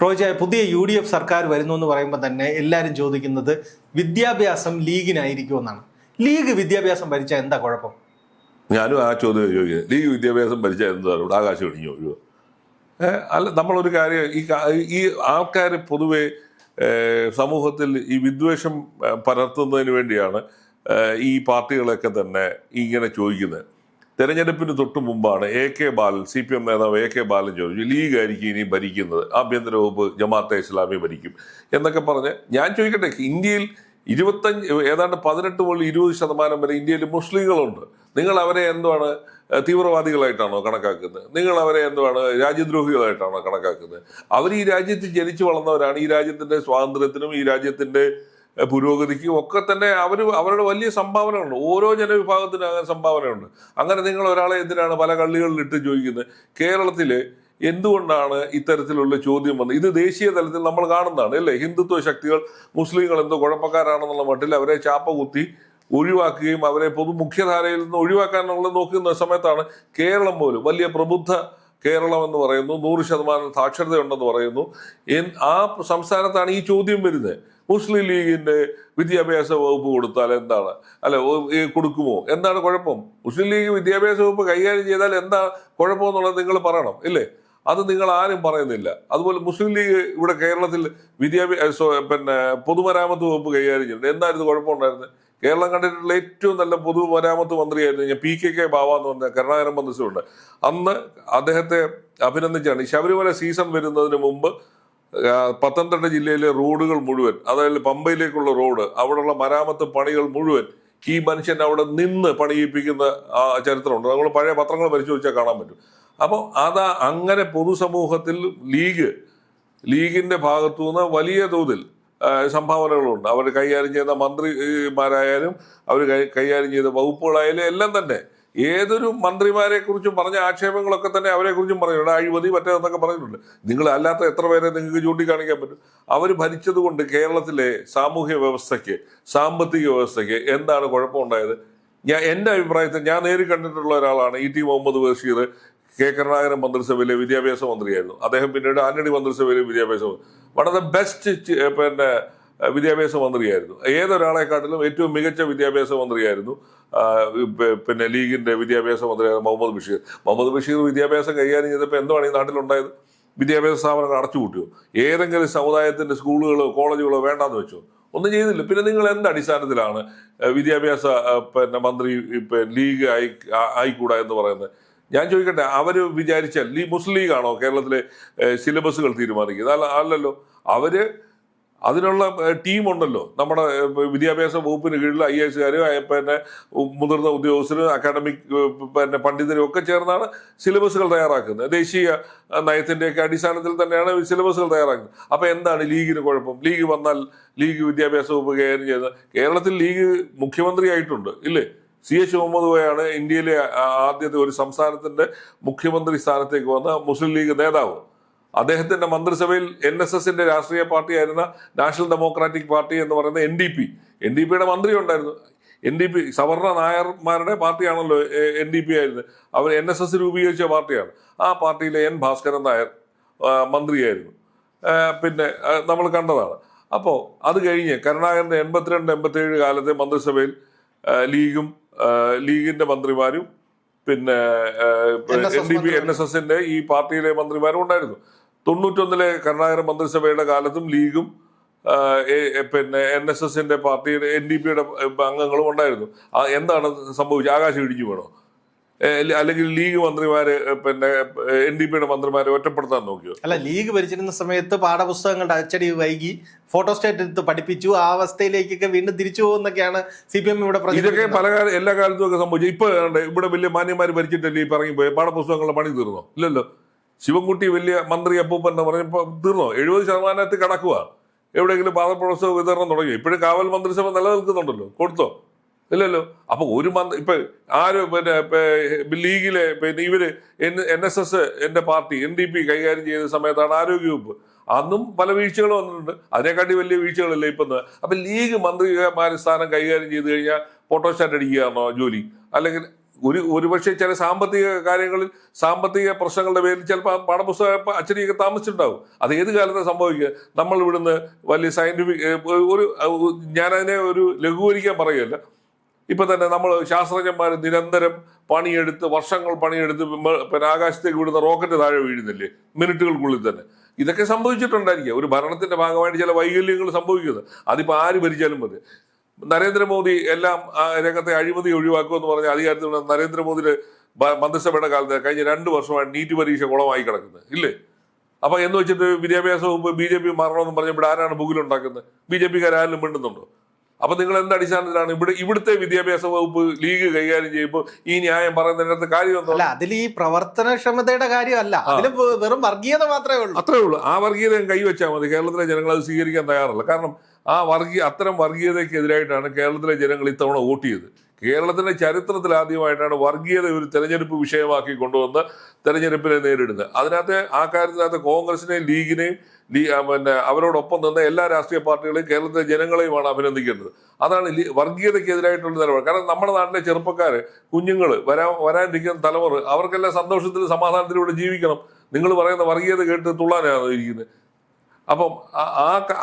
റോജ, പുതിയ UDF സർക്കാർ വരുന്നു എന്ന് പറയുമ്പോൾ തന്നെ എല്ലാവരും ചോദിക്കുന്നത് വിദ്യാഭ്യാസം ലീഗിനായിരിക്കുമെന്നാണ്. ലീഗ് വിദ്യാഭ്യാസം ഭരിച്ചാൽ എന്താ കുഴപ്പം? ഞാനും ആ ചോദ്യം ചോദിക്കുന്നത്. ലീഗ് വിദ്യാഭ്യാസം ഭരിച്ചാൽ എന്താണ് ഇവിടെ ആകാശം ഇടിഞ്ഞു ഒഴിവ്? അല്ല, നമ്മളൊരു കാര്യം, ഈ ആൾക്കാർ പൊതുവെ സമൂഹത്തിൽ ഈ വിദ്വേഷം പരത്തുന്നതിന് വേണ്ടിയാണ് ഈ പാർട്ടികളൊക്കെ തന്നെ ഇങ്ങനെ ചോദിക്കുന്നത്. തെരഞ്ഞെടുപ്പിന് തൊട്ട് മുമ്പാണ് AK ബാലൻ, CPM നേതാവ് AK ബാലൻ ചോദിച്ചു, ലീഗ് ആയിരിക്കും ഇനി ഭരിക്കുന്നത്, ആഭ്യന്തര വകുപ്പ് ജമാഅത്തെ ഇസ്ലാമി ഭരിക്കും എന്നൊക്കെ പറഞ്ഞ്. ഞാൻ ചോദിക്കട്ടെ, ഇന്ത്യയിൽ 18 മുതൽ 20% വരെ ഇന്ത്യയിൽ മുസ്ലിങ്ങളുണ്ട്. നിങ്ങൾ അവരെ എന്താണ് തീവ്രവാദികളായിട്ടാണോ കണക്കാക്കുന്നത്? നിങ്ങൾ അവരെ എന്താണ് രാജ്യദ്രോഹികളായിട്ടാണോ കണക്കാക്കുന്നത്? അവർ ഈ രാജ്യത്ത് ജനിച്ചു വളർന്നവരാണ്. ഈ രാജ്യത്തിന്റെ സ്വാതന്ത്ര്യത്തിനും ഈ രാജ്യത്തിന്റെ പുരോഗതിക്കും ഒക്കെ തന്നെ അവരുടെ വലിയ സംഭാവനകളുണ്ട്. ഓരോ ജനവിഭാഗത്തിനും അങ്ങനെ സംഭാവനയുണ്ട്. അങ്ങനെ നിങ്ങൾ ഒരാളെ എന്തിനാണ് പല കള്ളികളിൽ ഇട്ട് ചോദിക്കുന്നത്? കേരളത്തില് എന്തുകൊണ്ടാണ് ഇത്തരത്തിലുള്ള ചോദ്യം വന്നത്? ഇത് ദേശീയ തലത്തിൽ നമ്മൾ കാണുന്നതാണ് അല്ലേ? ഹിന്ദുത്വ ശക്തികൾ മുസ്ലിങ്ങൾ എന്തോ കുഴപ്പക്കാരാണെന്നുള്ള മട്ടിൽ അവരെ ചാപ്പ കുത്തി ഒഴിവാക്കുകയും അവരെ മുഖ്യധാരയിൽ നിന്ന് ഒഴിവാക്കാനുള്ള നോക്കുന്ന സമയത്താണ് കേരളം പോലും വലിയ പ്രബുദ്ധ കേരളം എന്ന് പറയുന്നു, 100% സാക്ഷരതയുണ്ടെന്ന് പറയുന്നു. ആ സംസ്ഥാനത്താണ് ഈ ചോദ്യം വരുന്നത്. മുസ്ലിം ലീഗിന്റെ വിദ്യാഭ്യാസ വകുപ്പ് കൊടുത്താൽ എന്താണ്, അല്ല കൊടുക്കുമോ, എന്താണ് കുഴപ്പം? മുസ്ലിം ലീഗ് വിദ്യാഭ്യാസ വകുപ്പ് കൈകാര്യം ചെയ്താൽ എന്താ കുഴപ്പമെന്നുള്ളത് നിങ്ങൾ പറയണം ഇല്ലേ? അത് നിങ്ങൾ ആരും പറയുന്നില്ല. അതുപോലെ മുസ്ലിം ലീഗ് ഇവിടെ കേരളത്തിൽ പൊതുമരാമത്ത് വകുപ്പ് കൈകാര്യം ചെയ്യുന്നുണ്ട്. എന്തായിരുന്നു കുഴപ്പമുണ്ടായിരുന്നത്? കേരളം കണ്ടിട്ടുള്ള ഏറ്റവും നല്ല പൊതുമരാമത്ത് മന്ത്രിയായിരുന്നു ഞാൻ PKK ബാവ എന്ന് പറഞ്ഞ കരുണാകരൻ മന്ത്രിയുണ്ട്. അന്ന് അദ്ദേഹത്തെ അഭിനന്ദിച്ചാണ്. ശബരിമല സീസൺ വരുന്നതിന് മുമ്പ് പത്തനംതിട്ട ജില്ലയിലെ റോഡുകൾ മുഴുവൻ, അതായത് പമ്പയിലേക്കുള്ള റോഡ്, അവിടെയുള്ള മരാമത്ത് പണികൾ മുഴുവൻ ഈ മനുഷ്യൻ അവിടെ നിന്ന് പണിയിപ്പിക്കുന്ന ആ ചരിത്രമുണ്ട്. നമ്മൾ പഴയ പത്രങ്ങൾ പരിശോധിച്ചാൽ കാണാൻ പറ്റും. അപ്പോൾ അങ്ങനെ പൊതുസമൂഹത്തിൽ ലീഗിന്റെ ഭാഗത്തു നിന്ന് വലിയ തോതിൽ സംഭാവനകളുണ്ട്. അവർ കൈകാര്യം ചെയ്യുന്ന മന്ത്രിമാരായാലും അവർ കൈകാര്യം ചെയ്ത വകുപ്പുകളായാലും എല്ലാം തന്നെ. ഏതൊരു മന്ത്രിമാരെ കുറിച്ചും പറഞ്ഞ ആക്ഷേപങ്ങളൊക്കെ തന്നെ അവരെ കുറിച്ചും പറഞ്ഞിട്ടുണ്ട്. അഴിമതി മറ്റേതെന്നൊക്കെ പറഞ്ഞിട്ടുണ്ട്. നിങ്ങൾ അല്ലാത്ത എത്ര പേരെ നിങ്ങൾക്ക് ചൂണ്ടിക്കാണിക്കാൻ പറ്റും? അവർ ഭരിച്ചത് കൊണ്ട് കേരളത്തിലെ സാമൂഹ്യ വ്യവസ്ഥയ്ക്ക്, സാമ്പത്തിക വ്യവസ്ഥയ്ക്ക് എന്താണ് കുഴപ്പമുണ്ടായത്? എൻ്റെ അഭിപ്രായത്തിൽ ഞാൻ നേരിൽ കണ്ടിട്ടുള്ള ഒരാളാണ് ET മുഹമ്മദ് ബഷീർ. കരുണാകരൻ മന്ത്രിസഭയിലെ വിദ്യാഭ്യാസ മന്ത്രിയായിരുന്നു. അദ്ദേഹം പിന്നീട് ആന്റണി മന്ത്രിസഭയിലെ വിദ്യാഭ്യാസ വൺ ഓഫ് ദ ബെസ്റ്റ് വിദ്യാഭ്യാസ മന്ത്രിയായിരുന്നു. ഏതൊരാളെക്കാട്ടിലും ഏറ്റവും മികച്ച വിദ്യാഭ്യാസ മന്ത്രിയായിരുന്നു ലീഗിന്റെ വിദ്യാഭ്യാസ മന്ത്രിയായിരുന്നു മുഹമ്മദ് ബഷീർ വിദ്യാഭ്യാസം കൈകാര്യം ചെയ്തപ്പോൾ എന്താണ് ഈ നാട്ടിലുണ്ടായത്? വിദ്യാഭ്യാസ സ്ഥാപനങ്ങൾ അടച്ചുപൂട്ടിയോ? ഏതെങ്കിലും സമുദായത്തിന്റെ സ്കൂളുകളോ കോളേജുകളോ വേണ്ടാന്ന് വെച്ചോ? ഒന്നും ചെയ്തില്ല. പിന്നെ നിങ്ങൾ എന്ത് അടിസ്ഥാനത്തിലാണ് വിദ്യാഭ്യാസ മന്ത്രി ലീഗ് ആയിക്കൂടാ എന്ന് പറയുന്നത്? ഞാൻ ചോദിക്കട്ടെ, അവര് വിചാരിച്ചാൽ മുസ്ലിം ലീഗാണോ കേരളത്തിലെ സിലബസുകൾ തീരുമാനിക്കുന്നത്? അല്ലല്ലോ. അവര് അതിനുള്ള ടീമുണ്ടല്ലോ. നമ്മുടെ വിദ്യാഭ്യാസ വകുപ്പിന് കീഴിൽ IAS മുതിർന്ന ഉദ്യോഗസ്ഥരും അക്കാഡമിക് പണ്ഡിതരും ഒക്കെ ചേർന്നാണ് സിലബസുകൾ തയ്യാറാക്കുന്നത്. ദേശീയ നയത്തിന്റെയൊക്കെ അടിസ്ഥാനത്തിൽ തന്നെയാണ് സിലബസുകൾ തയ്യാറാക്കുന്നത്. അപ്പൊ എന്താണ് ലീഗിന് കുഴപ്പം? ലീഗ് വന്നാൽ ലീഗ് വിദ്യാഭ്യാസ വകുപ്പ് കൈകാര്യം ചെയ്യുന്നത്. കേരളത്തിൽ ലീഗ് മുഖ്യമന്ത്രിയായിട്ടുണ്ട് ഇല്ലേ? CH മുഹമ്മദ് കോയയാണ് ഇന്ത്യയിലെ ആദ്യത്തെ ഒരു സംസ്ഥാനത്തിന്റെ മുഖ്യമന്ത്രി സ്ഥാനത്തേക്ക് വന്ന മുസ്ലിം ലീഗ് നേതാവ്. അദ്ദേഹത്തിന്റെ മന്ത്രിസഭയിൽ NSSന്റെ രാഷ്ട്രീയ പാർട്ടിയായിരുന്ന നാഷണൽ ഡെമോക്രാറ്റിക് പാർട്ടി എന്ന് പറയുന്ന NDPയുടെ മന്ത്രി ഉണ്ടായിരുന്നു. NDP സവർണ നായർമാരുടെ പാർട്ടിയാണല്ലോ NDP ആയിരുന്നു. അവർ NSS രൂപീകരിച്ച പാർട്ടിയാണ്. ആ പാർട്ടിയിലെ N ഭാസ്കരൻ നായർ മന്ത്രിയായിരുന്നു. പിന്നെ നമ്മൾ കണ്ടതാണ്. അപ്പോൾ അത് കഴിഞ്ഞ് കരുണാകരന്റെ 82-87 കാലത്തെ മന്ത്രിസഭയിൽ ലീഗിന്റെ മന്ത്രിമാരും പിന്നെ NSSന്റെ ഈ പാർട്ടിയിലെ മന്ത്രിമാരും ഉണ്ടായിരുന്നു. 91 കരുണാകരൻ മന്ത്രിസഭയുടെ കാലത്തും ലീഗും NSSന്റെ പാർട്ടിയുടെ NDPയുടെ അംഗങ്ങളും ഉണ്ടായിരുന്നു. എന്താണ് സംഭവിച്ചത്? ആകാശം ഇടിഞ്ഞു വേണോ? അല്ലെങ്കിൽ ലീഗ് മന്ത്രിമാര് NDPയുടെ മന്ത്രിമാരെ ഒറ്റപ്പെടുത്താൻ നോക്കിയോ? അല്ല, ലീഗ് ഭരിച്ചിരുന്ന സമയത്ത് പാഠപുസ്തകങ്ങളുടെ അച്ചടി വൈകി, ഫോട്ടോസ്റ്റാറ്റ് എടുത്ത് പഠിപ്പിച്ചു, ആ അവസ്ഥയിലേക്കൊക്കെ വീണ്ടും തിരിച്ചു പോകുന്നൊക്കെയാണ് CPM ഇവിടെ. ഇതൊക്കെ എല്ലാ കാലത്തും ഒക്കെ സംഭവിച്ചു. ഇപ്പൊ ഇവിടെ വലിയ മാന്യന്മാര് ഭരിച്ചിട്ടല്ലേ ഈ പറഞ്ഞുപോയി പാഠപുസ്തകങ്ങളുടെ പണി തീർന്നോ? ഇല്ലല്ലോ. ശിവൻകുട്ടി വലിയ മന്ത്രി അപ്പൂപ്പൻ എന്ന് പറഞ്ഞപ്പോ തീർന്നോ? 70% കടക്കുക. എവിടെയെങ്കിലും പാഠപുസ്തക വിതരണം തുടങ്ങി. ഇപ്പോഴും കാവൽ മന്ത്രിസഭ നിലനിൽക്കുന്നുണ്ടല്ലോ. കൊടുത്തോ? ഇല്ലല്ലോ. അപ്പൊ ഒരു ഇപ്പൊ ആര് ലീഗിലെ ഇവര് NSS എന്റെ പാർട്ടി NDP കൈകാര്യം ചെയ്ത സമയത്താണ് ആരോഗ്യവകുപ്പ്. അന്നും പല വീഴ്ചകളും വന്നിട്ടുണ്ട്. അതിനെക്കാട്ടി വലിയ വീഴ്ചകളല്ലേ ഇപ്പൊ. അപ്പൊ ലീഗ് മന്ത്രിമാര് സ്ഥാനം കൈകാര്യം ചെയ്ത് കഴിഞ്ഞാൽ ഫോട്ടോസ്റ്റാറ്റ് അടിക്കുകയാണോ ജോലി? അല്ലെങ്കിൽ ഒരുപക്ഷെ ചില സാമ്പത്തിക കാര്യങ്ങളിൽ സാമ്പത്തിക പ്രശ്നങ്ങളുടെ പേരിൽ ചിലപ്പോൾ പാഠപുസ്തകം അച്ചടിയൊക്കെ താമസിച്ചിട്ടുണ്ടാവും. അത് ഏത് കാലത്താണ് സംഭവിക്കുക? നമ്മൾ ഇവിടുന്ന് വലിയ സയന്റിഫിക് ഞാനതിനെ ഒരു ലഘൂകരിക്കാൻ പറയുകയല്ല. ഇപ്പൊ തന്നെ നമ്മൾ ശാസ്ത്രജ്ഞന്മാർ നിരന്തരം പണിയെടുത്ത് വർഷങ്ങൾ പണിയെടുത്ത് പിന്നെ ആകാശത്തേക്ക് വിടുന്ന റോക്കറ്റ് താഴെ വീഴുന്നില്ലേ മിനിറ്റുകൾക്കുള്ളിൽ തന്നെ? ഇതൊക്കെ സംഭവിച്ചിട്ടുണ്ടായിരിക്കുക. ഒരു ഭരണത്തിന്റെ ഭാഗമായിട്ട് ചില വൈകല്യങ്ങൾ സംഭവിക്കുന്നത്. അതിപ്പോ ആര് ഭരിച്ചാലും മതി. നരേന്ദ്രമോദി എല്ലാം രംഗത്തെ അഴിമതി ഒഴിവാക്കുമെന്ന് പറഞ്ഞ അധികാരത്തിൽ നരേന്ദ്രമോദിയുടെ മന്ത്രിസഭയുടെ കാലത്ത് കഴിഞ്ഞ 2 വർഷമായിട്ട് നീറ്റ് പരീക്ഷ കുളമായി കിടക്കുന്നത് ഇല്ലേ? അപ്പൊ എന്ന് വെച്ചിട്ട് വിദ്യാഭ്യാസ വകുപ്പ് BJP മാറണമെന്ന് പറഞ്ഞ ഇവിടെ ആരാണ് ബുക്കിലുണ്ടാക്കുന്നത്? BJP-കാരും മിണ്ടുന്നുണ്ടോ? അപ്പൊ നിങ്ങൾ എന്ത് അടിസ്ഥാനത്തിലാണ് ഇവിടുത്തെ വിദ്യാഭ്യാസ വകുപ്പ് ലീഗ് കൈകാര്യം ചെയ്യുമ്പോൾ ഈ ന്യായം പറയുന്നതിനകത്ത് കാര്യം? അല്ല, അതിൽ ഈ പ്രവർത്തനക്ഷമതയുടെ കാര്യമല്ല, അതിൽ വെറും വർഗീയത മാത്രമേ ഉള്ളൂ. അത്രേ ഉള്ളൂ. ആ വർഗീയത കൈവച്ചാൽ മതി. കേരളത്തിലെ ജനങ്ങൾ അത് സ്വീകരിക്കാൻ തയ്യാറല്ല. കാരണം അത്തരം വർഗീയതയ്ക്കെതിരായിട്ടാണ് കേരളത്തിലെ ജനങ്ങൾ ഇത്തവണ വോട്ട് ചെയ്തത്. കേരളത്തിന്റെ ചരിത്രത്തിൽ ആദ്യമായിട്ടാണ് വർഗീയത ഒരു തെരഞ്ഞെടുപ്പ് വിഷയമാക്കി കൊണ്ടുവന്ന് തെരഞ്ഞെടുപ്പിനെ നേരിടുന്നത്. ആ കാര്യത്തിനകത്ത് കോൺഗ്രസിനെയും ലീഗിനെയും പിന്നെ അവരോടൊപ്പം നിന്ന് എല്ലാ രാഷ്ട്രീയ പാർട്ടികളെയും കേരളത്തിലെ ജനങ്ങളെയുമാണ് അഭിനന്ദിക്കേണ്ടത്. അതാണ് വർഗീയതയ്ക്കെതിരായിട്ടുള്ള നിലപാട്. കാരണം നമ്മുടെ നാട്ടിലെ ചെറുപ്പക്കാര്, കുഞ്ഞുങ്ങൾ, വരാനിരിക്കുന്ന തലമുറ അവർക്കെല്ലാം സന്തോഷത്തിലും സമാധാനത്തിലൂടെ ജീവിക്കണം. നിങ്ങൾ പറയുന്ന വർഗീയത കേട്ട് തുള്ളാനാണ് ഇരിക്കുന്നത്. അപ്പം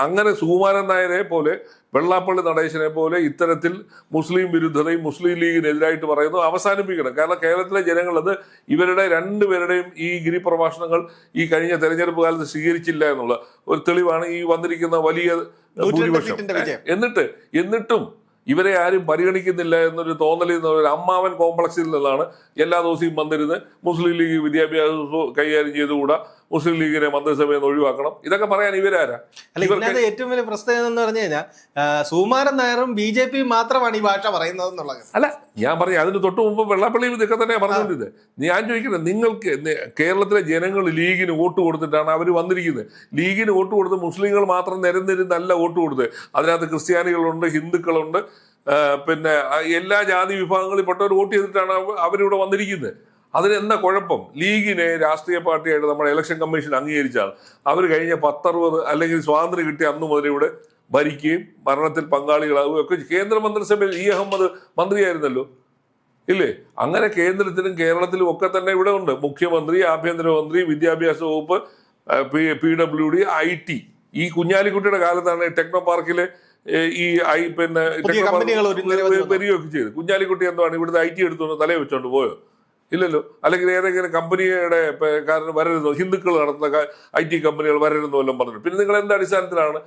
അങ്ങനെ സുകുമാരൻ നായരെ പോലെ, വെള്ളാപ്പള്ളി നടേശനെ പോലെ ഇത്തരത്തിൽ മുസ്ലിം വിരുദ്ധതയും മുസ്ലിം ലീഗിനെതിരായിട്ട് പറയുന്നത് അവസാനിപ്പിക്കണം. കാരണം കേരളത്തിലെ ജനങ്ങൾ അത് ഇവരുടെ രണ്ടുപേരുടെയും ഈ ഗിരിപ്രഭാഷണങ്ങൾ ഈ കഴിഞ്ഞ തെരഞ്ഞെടുപ്പ് കാലത്ത് സ്വീകരിച്ചില്ല എന്നുള്ള ഒരു തെളിവാണ് ഈ വന്നിരിക്കുന്ന വലിയ ഭൂരിപക്ഷം. എന്നിട്ടും ഇവരെ ആരും പരിഗണിക്കുന്നില്ല എന്നൊരു തോന്നലിൽ നിന്ന് ഒരു അമ്മാവൻ കോംപ്ലക്സിൽ നിന്നാണ് എല്ലാ ദിവസവും വന്നിരുന്ന് മുസ്ലിം ലീഗ് വിദ്യാഭ്യാസം കൈകാര്യം ചെയ്തുകൂടാ, മുസ്ലിം ലീഗിനെ മന്ത്രിസഭയിൽ നിന്ന് ഒഴിവാക്കണം, ഇതൊക്കെ പറയാൻ ഇവരാരാ? അല്ല, ഏറ്റവും വലിയ പ്രശ്നം എന്ന് പറഞ്ഞു കഴിഞ്ഞാൽ സുകുമാരൻ നായരും BJP മാത്രമാണ് ഈ ഭാഷ പറയുന്നത് എന്നുള്ളത്. അല്ല, ഞാൻ പറഞ്ഞു അതിന് തൊട്ട് മുമ്പ് വെള്ളാപ്പള്ളി ഇതൊക്കെ തന്നെ പറഞ്ഞുകൊണ്ടിരുന്നത്. ഞാൻ ചോദിക്കുന്നത്, നിങ്ങൾക്ക് കേരളത്തിലെ ജനങ്ങൾ ലീഗിന് വോട്ട് കൊടുത്തിട്ടാണ് അവർ വന്നിരിക്കുന്നത്. ലീഗിന് വോട്ട് കൊടുത്ത് മുസ്ലിങ്ങൾ മാത്രം നിരന്നിരുന്നല്ല വോട്ട് കൊടുത്ത്. അതിനകത്ത് ക്രിസ്ത്യാനികളുണ്ട്, ഹിന്ദുക്കളുണ്ട്, പിന്നെ എല്ലാ ജാതി വിഭാഗങ്ങളിൽപ്പെട്ടവർ വോട്ട് ചെയ്തിട്ടാണ് അവരിവിടെ വന്നിരിക്കുന്നത്. അതിനെന്താ കുഴപ്പം? ലീഗിനെ രാഷ്ട്രീയ പാർട്ടിയായിട്ട് നമ്മുടെ ഇലക്ഷൻ കമ്മീഷൻ അംഗീകരിച്ചാണ്. അവർ കഴിഞ്ഞ 10-60 അല്ലെങ്കിൽ സ്വാതന്ത്ര്യം കിട്ടിയ അന്ന് മുതൽ ഇവിടെ ഭരിക്കുകയും ഭരണത്തിൽ പങ്കാളികളാവുകയും ഒക്കെ. കേന്ദ്ര മന്ത്രിസഭയിൽ അഹമ്മദ് മന്ത്രിയായിരുന്നല്ലോ, ഇല്ലേ? അങ്ങനെ കേന്ദ്രത്തിലും കേരളത്തിലും ഒക്കെ തന്നെ ഇവിടെ ഉണ്ട് മുഖ്യമന്ത്രി, ആഭ്യന്തരമന്ത്രി, വിദ്യാഭ്യാസ വകുപ്പ്, PWD, IT. ഈ കുഞ്ഞാലിക്കുട്ടിയുടെ കാലത്താണ് ടെക്നോ പാർക്കിലെ ഈ പിന്നെ വരികയൊക്കെ ചെയ്ത്. കുഞ്ഞാലിക്കുട്ടി എന്താണ് ഇവിടുത്തെ IT എടുത്തുകൊണ്ട് തലയെ വെച്ചോണ്ട് പോയോ? ഇല്ലല്ലോ. അല്ലെങ്കിൽ ഏതെങ്കിലും കമ്പനിയുടെ കാരണം വരരുന്നോ, ഹിന്ദുക്കൾ നടത്തുന്ന IT കമ്പനികൾ വരരുന്നോ എല്ലാം പറഞ്ഞു. പിന്നെ നിങ്ങൾ എന്ത് അടിസ്ഥാനത്തിലാണ്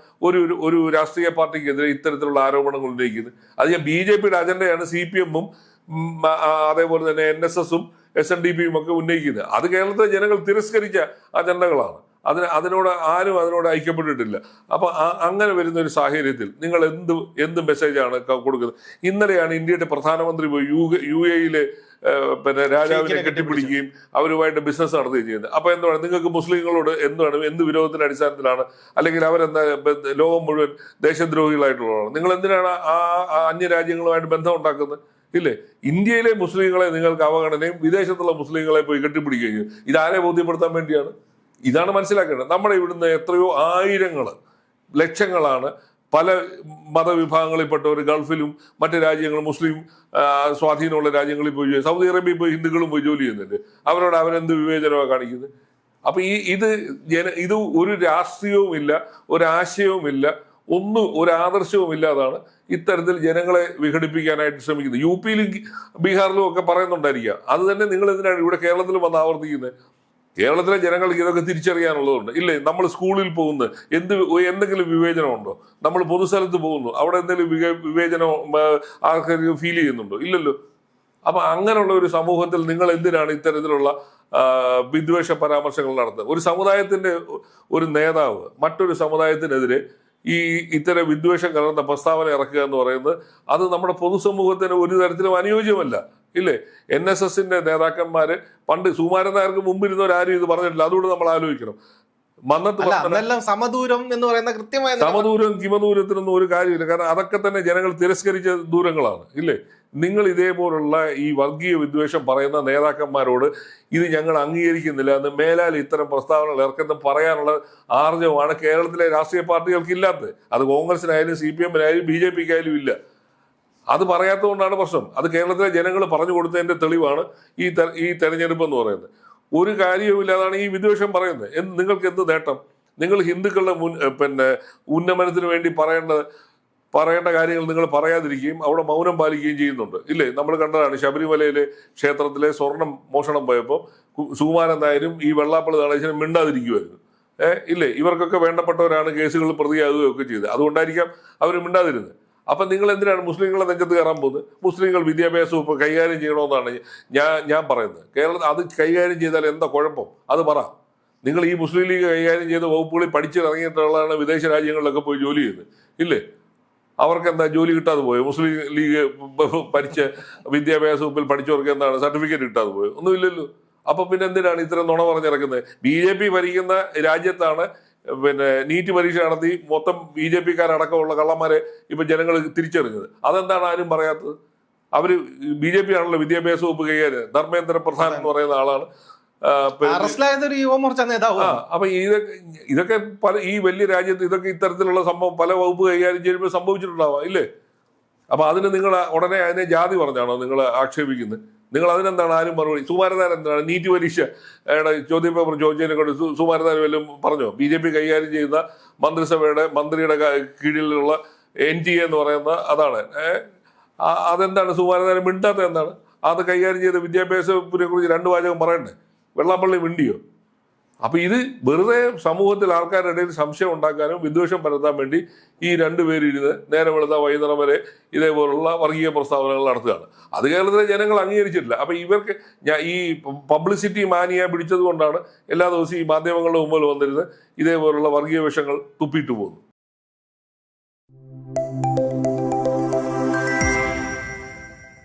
ഒരു രാഷ്ട്രീയ പാർട്ടിക്കെതിരെ ഇത്തരത്തിലുള്ള ആരോപണങ്ങൾ ഉന്നയിക്കുന്നത്? അത് ഞാൻ BJP-യുടെ അജണ്ടയാണ് CPM-ഉം അതേപോലെ തന്നെ NSS-ഉം SNDP-യും ഒക്കെ ഉന്നയിക്കുന്നത്. അത് കേരളത്തിലെ ജനങ്ങൾ തിരസ്കരിച്ച അജണ്ടകളാണ്. അതിനോട് ഐക്യപ്പെട്ടിട്ടില്ല. അപ്പൊ അങ്ങനെ വരുന്ന ഒരു സാഹചര്യത്തിൽ നിങ്ങൾ എന്ത് മെസ്സേജാണ് കൊടുക്കുന്നത്? ഇന്നലെയാണ് ഇന്ത്യയുടെ പ്രധാനമന്ത്രി പോയി UAE-യിലെ പിന്നെ രാജാവിനെ കെട്ടിപ്പിടിക്കുകയും അവരുമായിട്ട് ബിസിനസ് നടത്തുകയും ചെയ്യുന്നത്. അപ്പൊ എന്താണ് നിങ്ങൾക്ക് മുസ്ലിങ്ങളോട് എന്ത് വിരോധത്തിന്റെ അടിസ്ഥാനത്തിലാണ്? അല്ലെങ്കിൽ അവരെന്താ ലോകം മുഴുവൻ ദേശദ്രോഹികളായിട്ടുള്ളതാണ്? നിങ്ങൾ എന്തിനാണ് അന്യരാജ്യങ്ങളുമായിട്ട് ബന്ധം ഉണ്ടാക്കുന്നത്? ഇല്ലേ? ഇന്ത്യയിലെ മുസ്ലിങ്ങളെ നിങ്ങൾക്ക് അവഗണനയും വിദേശത്തുള്ള മുസ്ലിങ്ങളെ പോയി കെട്ടിപ്പിടിക്കുകയും ചെയ്യും. ഇതാരെ ബോധ്യപ്പെടുത്താൻ വേണ്ടിയാണ്? ഇതാണ് മനസ്സിലാക്കേണ്ടത്. നമ്മുടെ ഇവിടുന്ന് എത്രയോ ആയിരങ്ങൾ, ലക്ഷങ്ങളാണ് പല മതവിഭാഗങ്ങളിൽപ്പെട്ടവർ ഗൾഫിലും മറ്റു രാജ്യങ്ങളും മുസ്ലിം സ്വാധീനമുള്ള രാജ്യങ്ങളിൽ പോയി, സൗദി അറേബ്യയിൽ പോയി ഹിന്ദുക്കളും പോയി ജോലി ചെയ്യുന്നുണ്ട്. അവരെന്ത് വിവേചനമാണ് കാണിക്കുന്നത്? അപ്പൊ ഇത് ഒരു രാഷ്ട്രീയവും ഇല്ല, ഒരാശയവും ഇല്ല, ഒരു ആദർശവും ഇല്ലാതാണ് ഇത്തരത്തിൽ ജനങ്ങളെ വിഘടിപ്പിക്കാനായിട്ട് ശ്രമിക്കുന്നത്. UP-യിലും ബീഹാറിലും ഒക്കെ പറയുന്നുണ്ടായിരിക്കുക. അത് തന്നെ നിങ്ങൾ എന്തിനാണ് ഇവിടെ കേരളത്തിൽ വന്ന് ആവർത്തിക്കുന്നത്? കേരളത്തിലെ ജനങ്ങൾക്ക് ഇതൊക്കെ തിരിച്ചറിയാനുള്ളതുണ്ട്. ഇല്ലേ? നമ്മൾ സ്കൂളിൽ പോകുന്നു, എന്തെങ്കിലും വിവേചനമുണ്ടോ? നമ്മൾ പൊതുസ്ഥലത്ത് പോകുന്നു, അവിടെ എന്തെങ്കിലും വിവേചനം ആൾക്കാർക്ക് ഫീൽ ചെയ്യുന്നുണ്ടോ? ഇല്ലല്ലോ. അപ്പൊ അങ്ങനെയുള്ള ഒരു സമൂഹത്തിൽ നിങ്ങൾ എന്തിനാണ് ഇത്തരത്തിലുള്ള വിദ്വേഷ പരാമർശങ്ങൾ നടത്തുന്നത്? ഒരു സമുദായത്തിന്റെ ഒരു നേതാവ് മറ്റൊരു സമുദായത്തിനെതിരെ ഇത്തരം വിദ്വേഷം കലർന്ന പ്രസ്താവന ഇറക്കുക എന്ന് പറയുന്നത് അത് നമ്മുടെ പൊതുസമൂഹത്തിന് ഒരു തരത്തിലും അനുയോജ്യമല്ല. ഇല്ലേ? NSS-ന്റെ നേതാക്കന്മാര് പണ്ട് സുകുമാരൻ നായർക്ക് മുമ്പിരുന്നവരാരും ഇത് പറഞ്ഞിട്ടില്ല. അതുകൊണ്ട് നമ്മൾ ആലോചിക്കണം. സമദൂരം എന്ന് പറയുന്ന കൃത്യമായ സമദൂരം കിമദൂരത്തിനൊന്നും ഒരു കാര്യമില്ല. കാരണം അതൊക്കെ തന്നെ ജനങ്ങൾ തിരസ്കരിച്ച ദൂരങ്ങളാണ്. ഇല്ലേ? നിങ്ങൾ ഇതേപോലുള്ള ഈ വർഗീയ വിദ്വേഷം പറയുന്ന നേതാക്കന്മാരോട് ഇത് ഞങ്ങൾ അംഗീകരിക്കുന്നില്ല എന്ന് മേലാൽ ഇത്തരം പ്രസ്താവനകൾ ഇറക്കുന്ന പറയാനുള്ള ആർജവമാണ് കേരളത്തിലെ രാഷ്ട്രീയ പാർട്ടികൾക്ക് ഇല്ലാത്തത്. അത് കോൺഗ്രസിനായാലും CPM-നായാലും BJP-ക്കായാലും ഇല്ല. അത് പറയാത്തതുകൊണ്ടാണ് പ്രശ്നം. അത് കേരളത്തിലെ ജനങ്ങൾ പറഞ്ഞു കൊടുത്തതിന്റെ തെളിവാണ് ഈ തെരഞ്ഞെടുപ്പ് എന്ന് പറയുന്നത്. ഒരു കാര്യവുമില്ല, അതാണ് ഈ വിദ്വേഷം പറയുന്നത്. നിങ്ങൾക്ക് എന്ത് നേട്ടം? നിങ്ങൾ ഹിന്ദുക്കളുടെ ഉന്നമനത്തിന് വേണ്ടി പറയേണ്ട കാര്യങ്ങൾ നിങ്ങൾ പറയാതിരിക്കുകയും അവിടെ മൗനം പാലിക്കുകയും ചെയ്യുന്നുണ്ട്, ഇല്ലേ? നമ്മൾ കണ്ടതാണ് ശബരിമലയിലെ ക്ഷേത്രത്തിലെ സ്വർണം മോഷണം പോയപ്പോൾ സുകുമാരൻ നായരും ഈ വെള്ളാപ്പള്ളി നടേശനും മിണ്ടാതിരിക്കുമായിരുന്നു. ഇല്ലേ? ഇവർക്കൊക്കെ വേണ്ടപ്പെട്ടവരാണ് കേസുകളിൽ പ്രതിയാകുകയൊക്കെ ചെയ്തത്. അതുകൊണ്ടായിരിക്കാം അവർ മിണ്ടാതിരുന്നത്. അപ്പം നിങ്ങൾ എന്തിനാണ് മുസ്ലിങ്ങളെ നെഞ്ചത്ത് കയറാൻ പോകുന്നത്? മുസ്ലിങ്ങൾ വിദ്യാഭ്യാസം ഇപ്പോൾ കൈകാര്യം ചെയ്യണമെന്നാണ് ഞാൻ പറയുന്നത്. കേരളത്തിൽ അത് കൈകാര്യം ചെയ്താൽ എന്താ കുഴപ്പം? അത് പറ. നിങ്ങൾ ഈ മുസ്ലിം ലീഗ് കൈകാര്യം ചെയ്ത വകുപ്പുകളിൽ പഠിച്ചിറങ്ങിയിട്ടുള്ളതാണ് വിദേശ രാജ്യങ്ങളിലൊക്കെ പോയി ജോലി ചെയ്യുന്നത്, ഇല്ലേ? അവർക്ക് എന്താ ജോലി കിട്ടാതെ പോയോ? മുസ്ലിം ലീഗ് പഠിച്ച വിദ്യാഭ്യാസ വകുപ്പിൽ പഠിച്ചവർക്ക് എന്താണ് സർട്ടിഫിക്കറ്റ് കിട്ടാതെ പോയോ? ഒന്നുമില്ലല്ലോ. അപ്പൊ പിന്നെ എന്തിനാണ് ഇത്തരം നുണ പറഞ്ഞിറക്കുന്നത്? BJP ഭരിക്കുന്ന രാജ്യത്താണ് നീറ്റ് പരീക്ഷ നടത്തി മൊത്തം BJP-ക്കാരടക്കമുള്ള കള്ളന്മാരെ ഇപ്പൊ ജനങ്ങൾ തിരിച്ചറിഞ്ഞത്. അതെന്താണ് ആരും പറയാത്തത്? അവര് BJP ആണല്ലോ വിദ്യാഭ്യാസ വകുപ്പ് കൈകാര്യം. ധർമ്മേന്ദ്ര പ്രധാൻ എന്ന് പറയുന്ന ആളാണ്. അപ്പൊ ഇതൊക്കെ പല ഈ വലിയ രാജ്യത്ത് ഇതൊക്കെ ഇത്തരത്തിലുള്ള സംഭവം പല വകുപ്പ് കൈകാര്യം ചെയ്യുമ്പോൾ സംഭവിച്ചിട്ടുണ്ടാവാം, ഇല്ലേ? അപ്പൊ അതിന് നിങ്ങൾ ഉടനെ അതിനെ ജാതി പറഞ്ഞാണോ നിങ്ങൾ ആക്ഷേപിക്കുന്നത്? നിങ്ങൾ അതിനെന്താണ് ആരും മറുപടി? സുകുമാരനാഥൻ എന്താണ് നീറ്റ് പരീക്ഷ ചോദ്യപേപ്പർ ചോദിച്ചതിനെ കൊണ്ട് സുകുമാരനാഥൻ വല്ലതും പറഞ്ഞോ? BJP കൈകാര്യം ചെയ്യുന്ന മന്ത്രിയുടെ കീഴിലുള്ള NTA എന്ന് പറയുന്ന അതാണ്. അതെന്താണ് സുകുമാരനാഥൻ മിണ്ടാത്ത? എന്താണ് അത് കൈകാര്യം ചെയ്ത വിദ്യാഭ്യാസത്തിനെ കുറിച്ച് 2 വാചകം പറയണ്ടേ? വെള്ളാപ്പള്ളി മിണ്ടിയോ? അപ്പൊ ഇത് വെറുതെ സമൂഹത്തിൽ ആൾക്കാരുടെ ഇടയിൽ സംശയം ഉണ്ടാക്കാനും വിദ്വേഷം പരത്താൻ വേണ്ടി ഈ 2 പേരിരുന്ന് നേരം വെളുത്ത വൈകുന്നേരം വരെ ഇതേപോലുള്ള വർഗീയ പ്രസ്താവനകൾ നടത്തുകയാണ്. അത് കേരളത്തിലെ ജനങ്ങൾ അംഗീകരിച്ചിട്ടില്ല. അപ്പൊ ഇവർക്ക് ഈ പബ്ലിസിറ്റി മാനിയ പിടിച്ചത് കൊണ്ടാണ് എല്ലാ ദിവസവും ഈ മാധ്യമങ്ങളുടെ മുമ്പിൽ വന്നിരുന്ന് ഇതേപോലുള്ള വർഗീയ വിഷങ്ങൾ തുപ്പിയിട്ട് പോകുന്നത്.